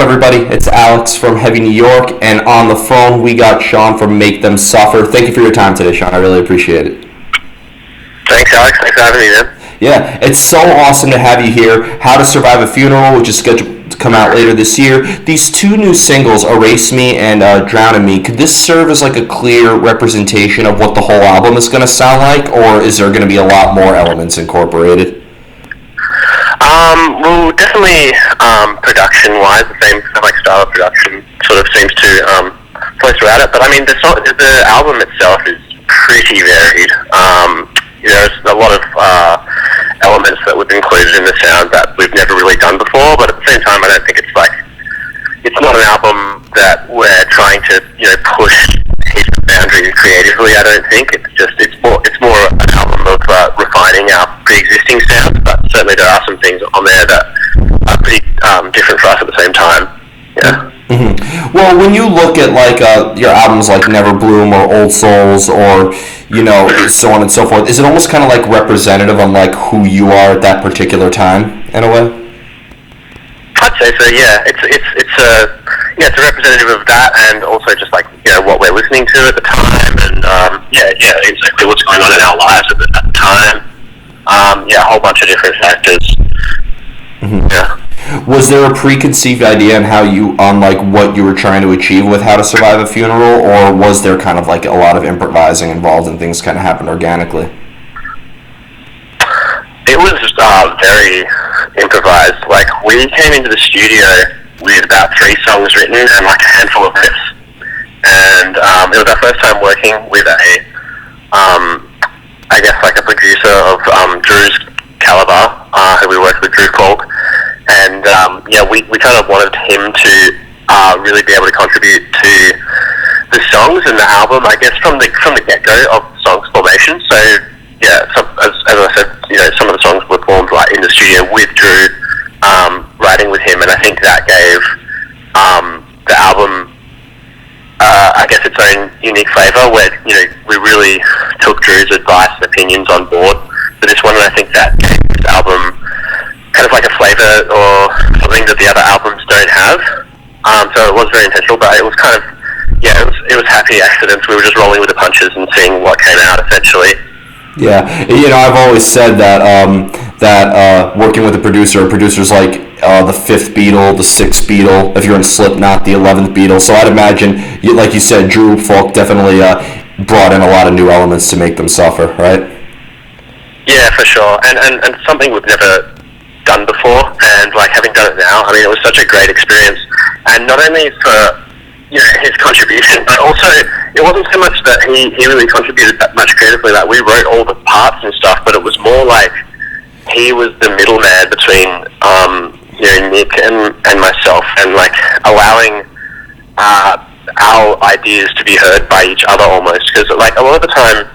everybody? It's Alex from Heavy New York, and on the phone we got Sean from Make Them Suffer. Thank you for your time today, Sean. I really appreciate it. Thanks, Alex. Thanks for having me, man. Yeah, it's so awesome to have you here. How to Survive a Funeral, which is scheduled to come out later this year. These two new singles, Erase Me and Drown in Me, could this serve as like a clear representation of what the whole album is going to sound like, or is there going to be a lot more elements incorporated? Well, definitely production-wise, the same kind of like style of production sort of seems to flow throughout it. But I mean, the album itself is pretty varied. There's a lot of elements that we've included in the sound that we've never really done before. But at the same time, I don't think it's not an album that we're trying to push heaps of boundaries creatively. I don't think it's more an album of refining our pre-existing sounds. But certainly there are some things on there that are pretty different for us at the same time. Yeah. Mm-hmm. Well, when you look at like your albums like Never Bloom or Old Souls or so on and so forth, is it almost kind of like representative on like who you are at that particular time in a way? I'd say so. Yeah, it's a representative of that, and also just like what we're listening to at the time, and exactly what's going on in our lives at the time. A whole bunch of different factors. Mm-hmm. Yeah. Was there a preconceived idea on like what you were trying to achieve with How to Survive a Funeral, or was there kind of like a lot of improvising involved and things kind of happened organically? It was very improvised. Like, we came into the studio with about 3 songs written and like a handful of riffs, and it was our first time working with a producer of Drew's caliber, who we worked with, Drew Fulk. And we kind of wanted him to really be able to contribute to the songs and the album, I guess, from the get-go of songs formation. So as I said, some of the songs were formed right in the studio with Drew, writing with him, and I think that gave the album I guess its own unique flavour, where we really took Drew's advice and opinions on board for this one, and I think that gave this album kind of like a flavour or something that the other albums don't have. So it was very intentional, but it was kind of, it was happy accidents. We were just rolling with the punches and seeing what came out, essentially. Yeah, I've always said that working with a producer's like the 5th Beatle, the 6th Beatle, if you're in Slipknot, the 11th Beatle. So I'd imagine, like you said, Drew Fulk definitely brought in a lot of new elements to Make Them Suffer, right? Yeah, for sure, and something we've never done before, and like having done it now, I mean, it was such a great experience, and not only for his contribution, but also it wasn't so much that he really contributed that much creatively. Like, we wrote all the parts and stuff, but it was more like he was the middleman between Nick and myself, and like allowing our ideas to be heard by each other almost, because like a lot of the time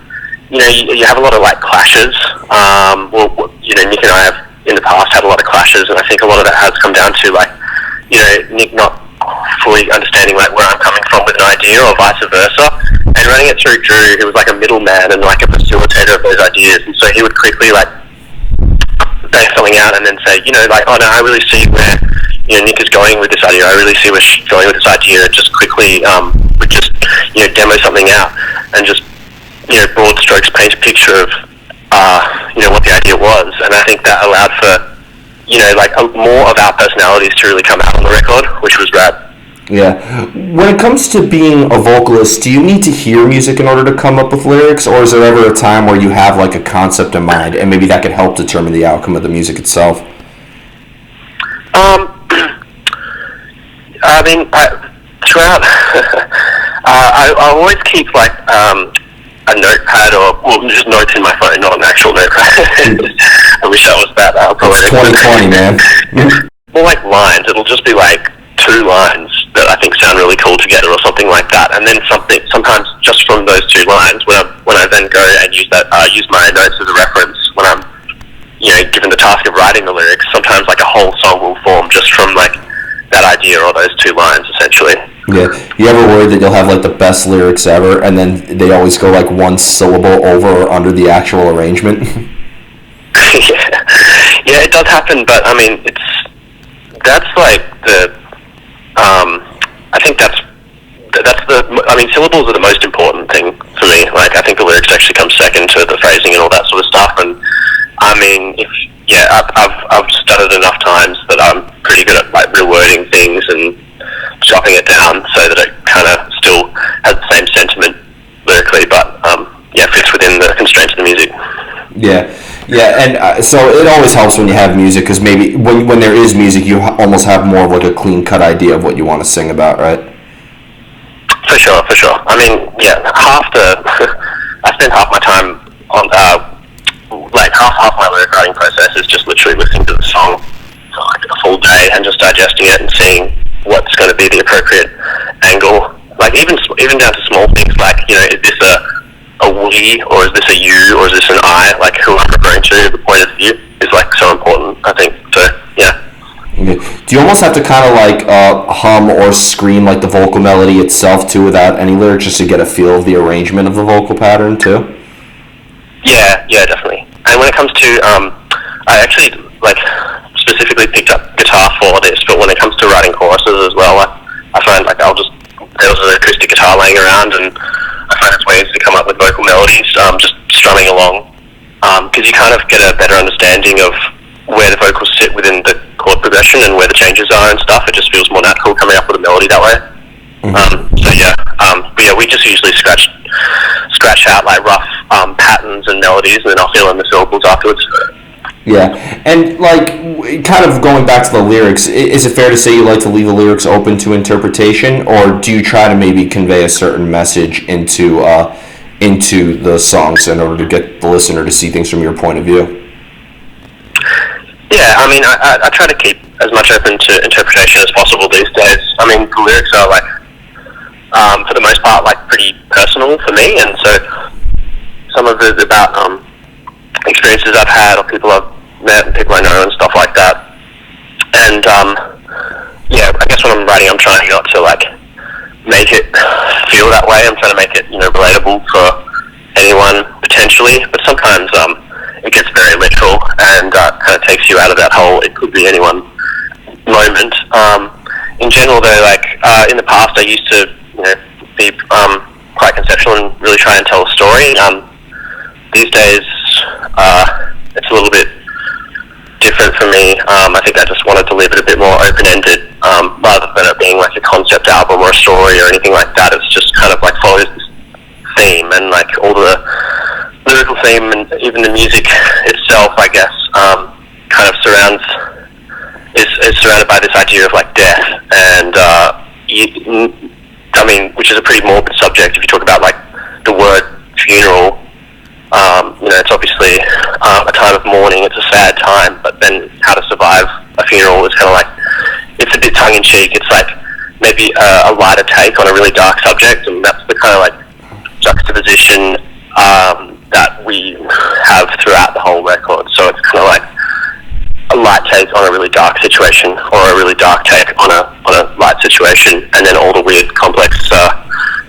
you have a lot of like clashes. Nick and I have in the past had a lot of clashes, and I think a lot of that has come down to like Nick not fully understanding like where I'm coming from with an idea, or vice versa, and running it through Drew, who was like a middleman and like a facilitator of those ideas, and so he would quickly like bang something out and then say, oh no, I really see where Nick is going with this idea, I really see where she's going with this idea, and just quickly would just demo something out and just broad strokes paint a picture of what the idea was, and I think that allowed for more of our personalities to really come out on the record, which was rad. Yeah. When it comes to being a vocalist, do you need to hear music in order to come up with lyrics, or is there ever a time where you have like a concept in mind and maybe that could help determine the outcome of the music itself? I mean, throughout, I always keep like a notepad, or just notes in my phone, not an actual notepad. I wish that was that. It's 2020, man. More like lines. It'll just be like 2 lines that I think sound really cool together, or something like that. And then sometimes just from those 2 lines, when I then go and use my notes as a reference when I'm given the task of writing the lyrics. Sometimes like a whole song will form just from like that idea or those 2 lines, essentially. Yeah. You ever worried that you'll have like the best lyrics ever, and then they always go like 1 syllable over or under the actual arrangement? Yeah, it does happen, but I mean, that's like I think syllables are the most important thing for me. Like, I think the lyrics actually come second to the phrasing and all that sort of stuff. And I mean, I've just done it enough times that I'm pretty good at like rewording things and chopping it down so that it kind of still has the same sentiment lyrically, but fits within the constraints of the music. Yeah, and so it always helps when you have music, because maybe when there is music, you almost have more of like a clean-cut idea of what you want to sing about, right? For sure. I mean, I spend half my time on, half my lyric writing process is just literally listening to the song for like a full day and just digesting it and seeing what's going to be the appropriate angle. Like even down to small things like, is this a we, or is this a you, or is this an I? Like, who I'm referring to, the point of view is like so important, I think. So yeah. Okay. Do you almost have to kind of like hum or scream like the vocal melody itself too, without any lyrics, just to get a feel of the arrangement of the vocal pattern too? Yeah, definitely. And when it comes to, I actually like specifically picked up guitar for this, but when it comes to writing choruses as well, I find like there's an acoustic guitar laying around, and I find it's ways to come up with vocal melodies, just strumming along, because you kind of get a better understanding of where the vocals sit within the chord progression and where the changes are and stuff. It just feels more natural coming up with a melody that way. We just usually scratch out like rough patterns and melodies, and then I'll fill in the syllables afterwards. Yeah, and like kind of going back to the lyrics, is it fair to say you like to leave the lyrics open to interpretation, or do you try to maybe convey a certain message into the songs in order to get the listener to see things from your point of view? Yeah, I mean, I try to keep as much open to interpretation as possible these days. I mean, the lyrics are like, for the most part, like pretty personal for me, and so some of it is about experiences I've had or people I've met and people I know and stuff like that. And I guess when I'm writing, I'm trying not to like make it feel that way. I'm trying to make it relatable for anyone potentially, but sometimes it gets very literal and kind of takes you out of that whole it could be anyone moment. In general though, like in the past I used to be quite conceptual and really try and tell a story. These days it's a little bit different for me. I think I just wanted to leave it a bit more open-ended, rather than it being like a concept album or a story or anything like that. It's just kind of like follows this theme, and like all the lyrical theme and even the music itself, I guess, kind of is surrounded by this idea of like death, and which is a pretty morbid subject if you talk about like the word funeral. It's obviously a time of mourning, it's a sad time, but then how to survive a funeral is kind of like, it's a bit tongue-in-cheek, it's like maybe a lighter take on a really dark subject, and that's the kind of like juxtaposition that we have throughout the whole record. So it's kind of like a light take on a really dark situation, or a really dark take on a light situation, and then all the weird complex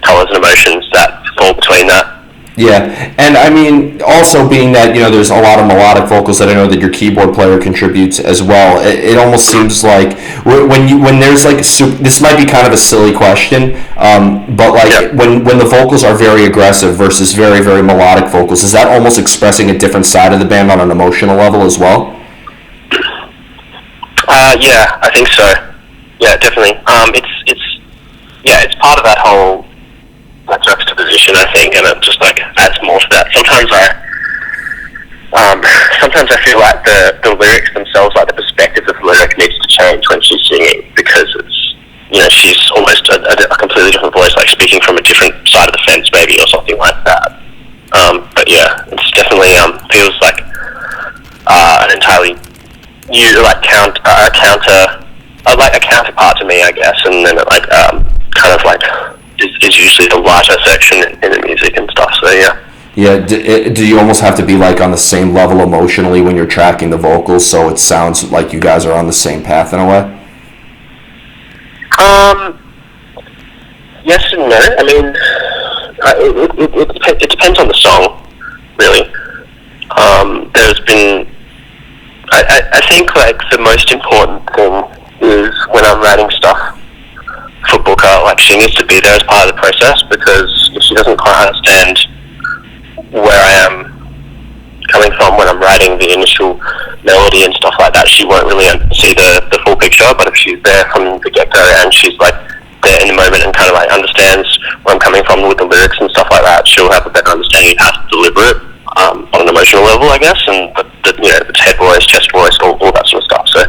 colors and emotions that fall between that. Yeah, and I mean, also being that, there's a lot of melodic vocals that I know that your keyboard player contributes as well, it almost seems like when there's like, this might be kind of a silly question, but like when the vocals are very aggressive versus very, very melodic vocals, is that almost expressing a different side of the band on an emotional level as well? Yeah, I think so. Yeah, definitely. It's part of that whole juxtaposition, I think, and it just like adds more to that. Sometimes I feel like the lyrics themselves, like the perspective of the lyric, needs to change when she's singing, because it's she's almost a completely different voice, like speaking from a different side of the fence, maybe, or something like that. But yeah, it's definitely feels like an entirely new like a counterpart to me, I guess, and then it like kind of like is usually the lighter section in the music and stuff. So yeah. Yeah. Do you almost have to be like on the same level emotionally when you're tracking the vocals, so it sounds like you guys are on the same path in a way? Yes and no. I mean, it depends on the song, really. There's been, I think like the most important thing is when I'm writing stuff felt like she needs to be there as part of the process, because if she doesn't quite understand where I am coming from when I'm writing the initial melody and stuff like that, she won't really see the full picture. But if she's there from the get-go and she's like there in the moment and kind of like understands where I'm coming from with the lyrics and stuff like that, she'll have a better understanding of how to deliver it on an emotional level, I guess, and the head voice, chest voice, all that sort of stuff. So.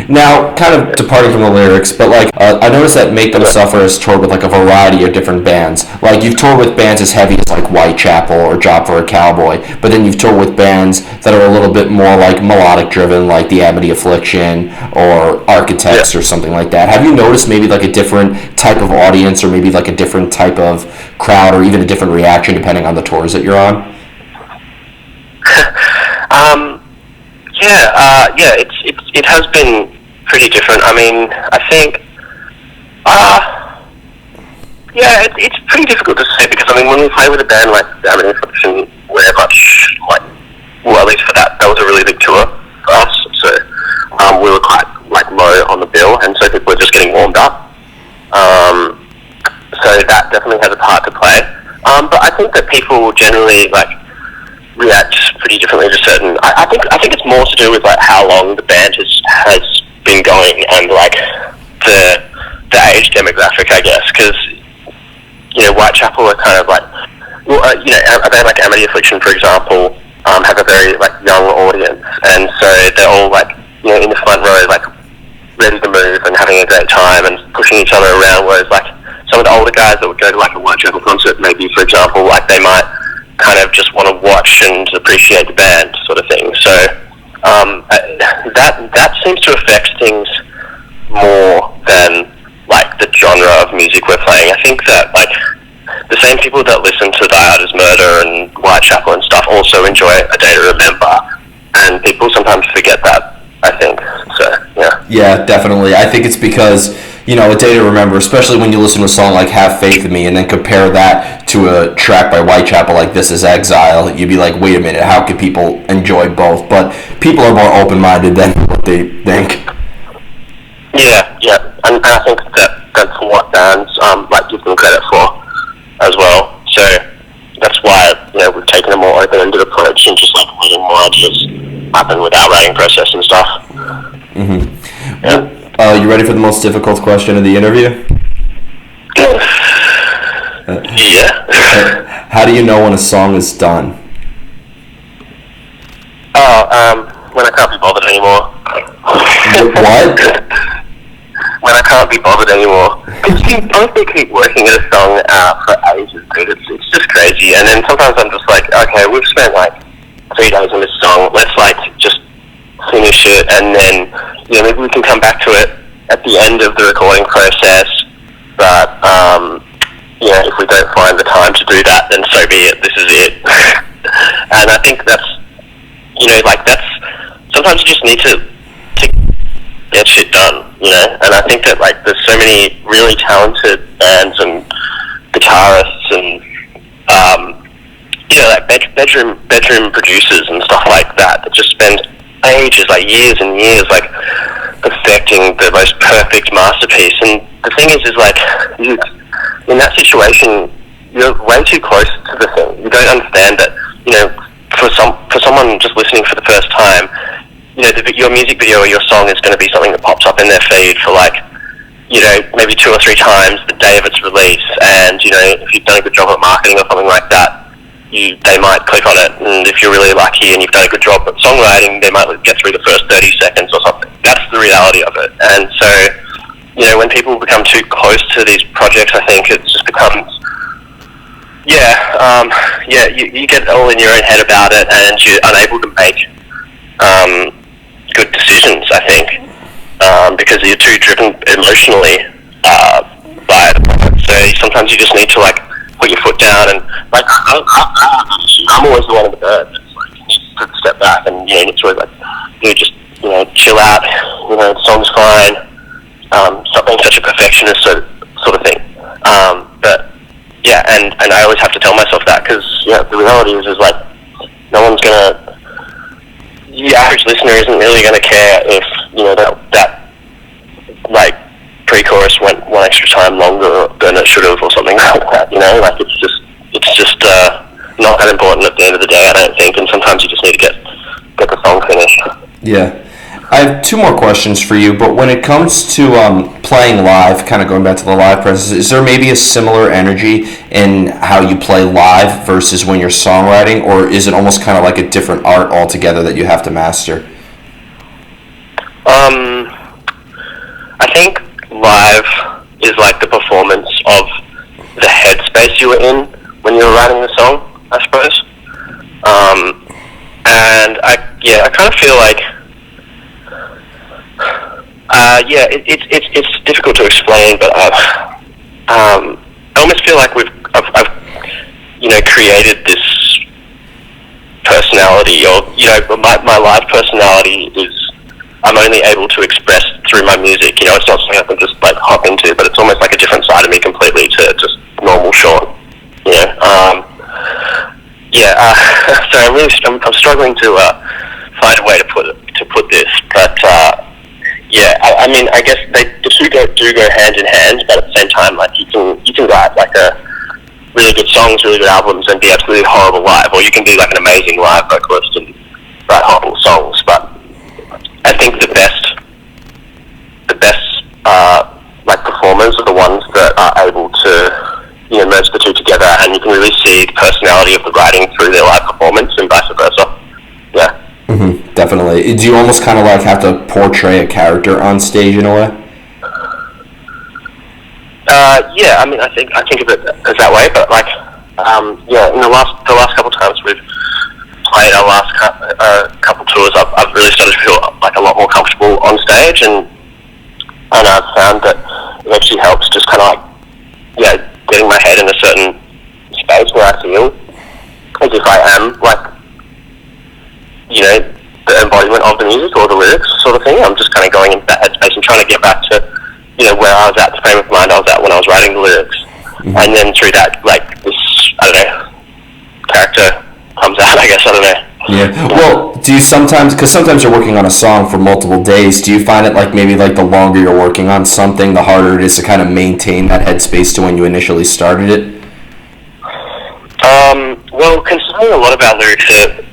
Now, kind of departing from the lyrics, but like I noticed that Make Them Suffer has toured with like a variety of different bands. Like you've toured with bands as heavy as like Whitechapel or Job for a Cowboy, but then you've toured with bands that are a little bit more like melodic driven, like the Amity Affliction or Architects or something like that. Have you noticed maybe like a different type of audience, or maybe like a different type of crowd, or even a different reaction depending on the tours that you're on? It has been pretty different. I mean, I think, it's pretty difficult to say, because I mean, when we play with a band like the Amity Affliction, we're much like, well, at least for that was a really big tour for us. So we were quite like low on the bill, and so people were just getting warmed up. So that definitely has a part to play. But I think that people generally like react pretty differently to certain. I think it's more to do with like how long the band has been going, and like the age demographic, I guess, because Whitechapel are kind of like, well, a band like Amity Affliction, for example, have a very like young audience, and so they're all like in the front row, like ready to move and having a great time and pushing each other around. Whereas like some of the older guys that would go to like a Whitechapel concert, maybe for example, like they might kind of just want to watch and appreciate the band, sort of thing. So that seems to affect things more than like the genre of music we're playing. I think that like the same people that listen to Die Hard as Murder and Whitechapel and stuff also enjoy A Day to Remember, and people sometimes forget that, I think. So yeah, definitely. I think it's because A Day to Remember, especially when you listen to a song like Have Faith in Me and then compare that to a track by Whitechapel like This Is Exile, you'd be like, wait a minute, how could people enjoy both? But people are more open-minded than what they think. Yeah, and I think that's what bands like give them credit for as well. So that's why we've taken a more open-ended approach and just like letting more ideas happen with our writing process and stuff. You ready for the most difficult question of the interview? Yeah. How do you know when a song is done? When I can't be bothered anymore. What? When I can't be bothered anymore. Because you honestly keep working at a song for ages, dude. It's just crazy. And then sometimes I'm just like, okay, we've spent like 3 days on this song. Let's like just finish it, and then maybe we can come back to it at the end of the recording process. But if we don't find the time to do that, then so be it. This is it. And I think that's that's sometimes you just need to get shit done, And I think that like there's so many really talented bands and guitarists and like bedroom producers and stuff like that just spend ages, like years and years, like perfecting the most perfect masterpiece. And the thing is like in that situation, you're way too close to the thing. You don't understand that, for someone just listening for the first time, your music video or your song is going to be something that pops up in their feed for like, maybe 2 or 3 times the day of its release. And, if you've done a good job at marketing or something like that, they might click on it. And if you're really lucky and you've done a good job at songwriting, they might get through the first 30 seconds or something. That's the reality of it. And so, when people become too close to these projects, I think it just becomes, you get all in your own head about it, and you're unable to make good decisions, I think, because you're too driven emotionally by it. So sometimes you just need to like put your foot down, and like I'm always the one in the bird that's like needs to step back and need to like just chill out. The song's fine. Stop being such a perfectionist, sort of thing. But yeah, and I always have to tell myself that, because the reality is like no one's gonna. The average listener isn't really going to care if that like pre-chorus went one extra time longer than it should have, or something like that. You know, like it's just not that important at the end of the day, I don't think. And sometimes you just need to get the song finished. Yeah. I have two more questions for you, but when it comes to playing live, kind of going back to the live presence, is there maybe a similar energy in how you play live versus when you're songwriting, or is it almost kind of like a different art altogether that you have to master? I think live is like the performance of the headspace you were in when you were writing the song, I suppose. And I kind of feel like, it's difficult to explain, but I almost feel like I've created this personality, or my live personality is I'm only able to express through my music. You know, it's not something I can just like hop into, but it's almost like a different side of me completely to just normal Sean. You know, so I'm struggling to find a way to put this, but I mean, I guess the two do go hand in hand, but at the same time, like you can write like a really good songs, really good albums, and be absolutely horrible live, or you can be like an amazing live vocalist and write horrible songs. But I think the best like performers are the ones that are able to merge the two together, and you can really see the personality of the writing through their live performance, and vice versa. Yeah. Mm-hmm, definitely. Do you almost kind of like have to portray a character on stage in a way? I mean, I think of it as that way, but like, in the last couple of times we've played our last couple tours, I've really started to feel like a lot more comfortable on stage, and I've found that it actually helps just kind of like, getting my head in a certain space where I feel as if I am like, the embodiment of the music or the lyrics sort of thing. I'm just kind of going into that headspace and trying to get back to, where I was at, the frame of mind I was at when I was writing the lyrics. Mm-hmm. And then through that, like, this, I don't know, character comes out, I guess, I don't know. Yeah. Well, do you sometimes, because sometimes you're working on a song for multiple days, do you find it like maybe like the longer you're working on something, the harder it is to kind of maintain that headspace to when you initially started it? Well, considering a lot of our lyrics are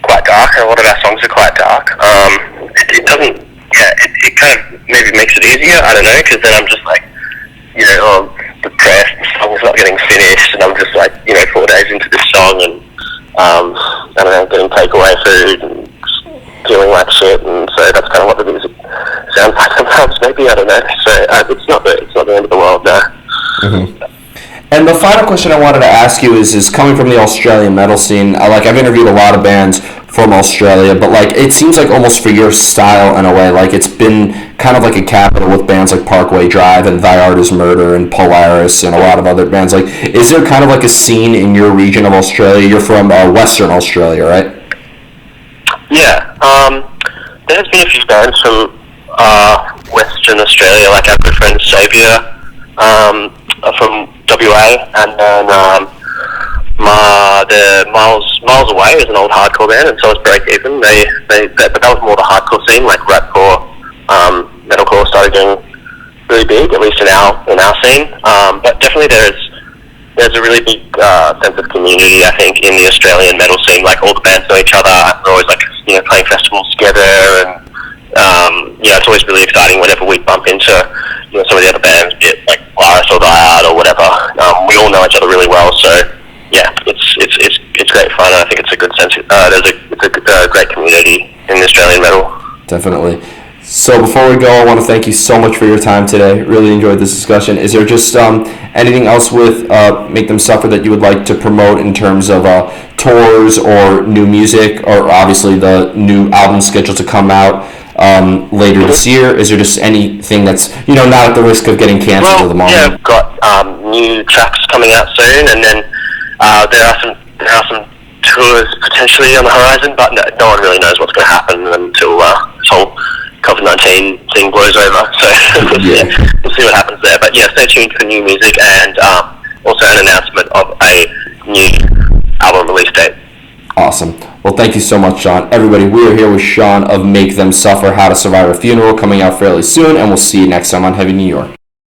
quite dark, and a lot of our songs are quite dark, it doesn't, it kind of maybe makes it easier, I don't know, because then I'm just like, depressed, the song's not getting finished, and I'm just like, 4 days into this song, and I don't know, getting takeaway food and feeling like shit, and so that's kind of what the music sounds like sometimes, maybe, I don't know. So it's not the end of the world, no. Mm-hmm. And the final question I wanted to ask you is coming from the Australian metal scene, I've interviewed a lot of bands from Australia, but like it seems like almost for your style in a way, like it's been kind of like a capital with bands like Parkway Drive and Thy Art Is Murder and Polaris and a lot of other bands. Like, is there kind of like a scene in your region of Australia? You're from Western Australia, right? Yeah, there's been a few bands from Western Australia, like our good friend Xavier from WA, and then the Miles Away is an old hardcore band, and so is Break Even. But that was more the hardcore scene, like rapcore, metalcore started getting really big, at least in our scene. But definitely there's a really big sense of community, I think, in the Australian metal scene. Like all the bands know each other. We're always like playing festivals together, and it's always really exciting whenever we bump into some of the other bands, be it like Polaris or Diard or whatever. We all know each other really well, so yeah, it's great fun. I think it's a good sense. It's a great community in the Australian metal. Definitely. So before we go, I want to thank you so much for your time today. Really enjoyed this discussion. Is there just anything else with Make Them Suffer that you would like to promote in terms of tours or new music, or obviously the new album scheduled to come out later this year? Is there just anything that's not at the risk of getting canceled at the moment? Yeah, I've got new tracks coming out soon, and then there are some tours potentially on the horizon, but no one really knows what's going to happen until this whole COVID-19 thing blows over. So we'll see what happens there. But yeah, stay tuned for new music, and also an announcement of a new album release date. Awesome. Well, thank you so much, Sean. Everybody, we are here with Sean of Make Them Suffer, How to Survive a Funeral, coming out fairly soon, and we'll see you next time on Heavy New York.